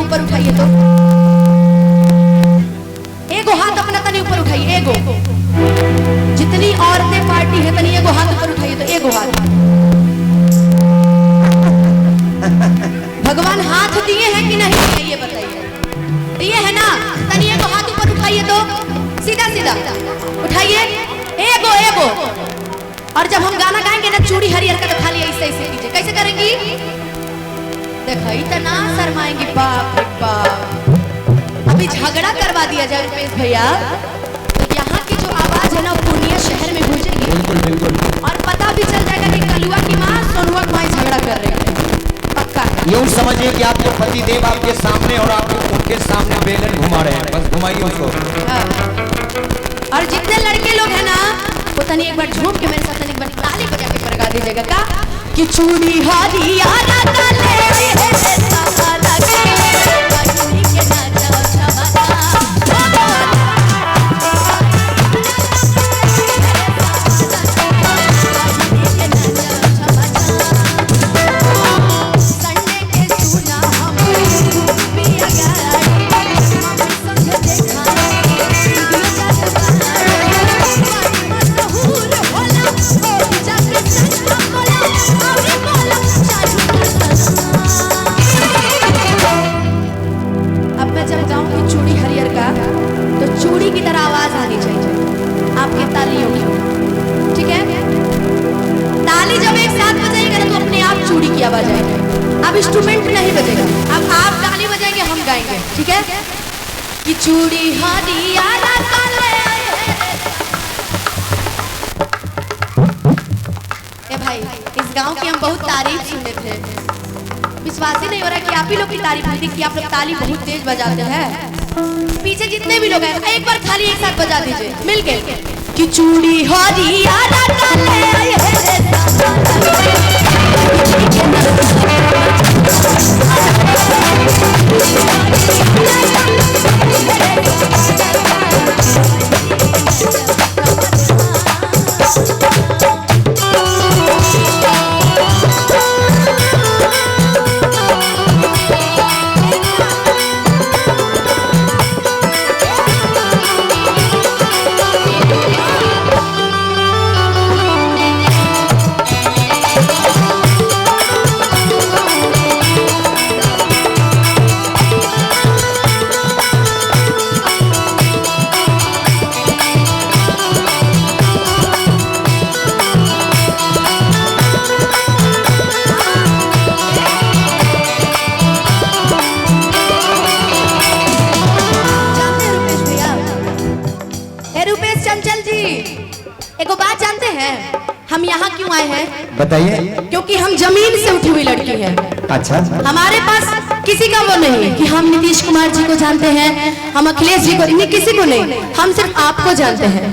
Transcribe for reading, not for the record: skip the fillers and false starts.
ऊपर उठाइए तो एगो हाथ अपना तनी ऊपर उठाइए, एगो जितनी औरतें पार्टी है तनी एगो हाथ ऊपर उठाइए तो एगो हाथ। भगवान हाथ दिए हैं कि नहीं दिए ये बताइए, दिए है ना? तनी एगो हाथ ऊपर उठाइए तो सीधा सीधा उठाइए, एगो एगो। और जब हम गाना गाएंगे ना चूड़ी हरियर का तो खाली ऐसे ऐसे कीजिए। कैसे करेंगी? देखो इतना शर्माएंगी, बाप रे बाप। अभी झगड़ा करवा दिया जाए रुपेश भैया तो यहाँ की जो आवाज है ना पूर्णिया शहर में गूंजेगी। बिल्कुल बिल्कुल। और पता भी चल जाएगा कि कलुआ की माँ सोनुआ की माँ झगड़ा कर रही है, पक्का। यूँ समझिए कि आपके पति देव आपके सामने और आप उनके सामने बेलन घुमा रहे हैं, बस घुमाइए उसको। और जितने लड़के लोग हैं ना वो तनी एक बार झूम के मेरे साथ तनी एक बार ताली बजा के प्रगा दीजिएगा का कि चूड़ी हरिया अब इंस्ट्रूमेंट नहीं बजेगा, अब आप ताली बजाएंगे हम गाएंगे, ठीक है? कि चूड़ी हरिया ए भाई इस गांव की हम बहुत तारीफ सुने थे, विश्वास ही नहीं हो रहा कि आप ही लोग की तारीफ होती कि आप लोग ताली बहुत तेज बजाते हैं। पीछे जितने भी लोग हैं एक बार खाली एक साथ बजा दीजिए मिलके कि चूड़ी हरिया एगो बात जानते हैं हम यहाँ क्यों आए हैं? बताइए। क्योंकि हम जमीन से उठी हुई लड़की हैं। अच्छा। हमारे पास किसी का वो नहीं है कि हम नीतीश कुमार जी को जानते हैं, हम अखिलेश जी को नहीं, किसी को नहीं, हम सिर्फ आपको जानते हैं।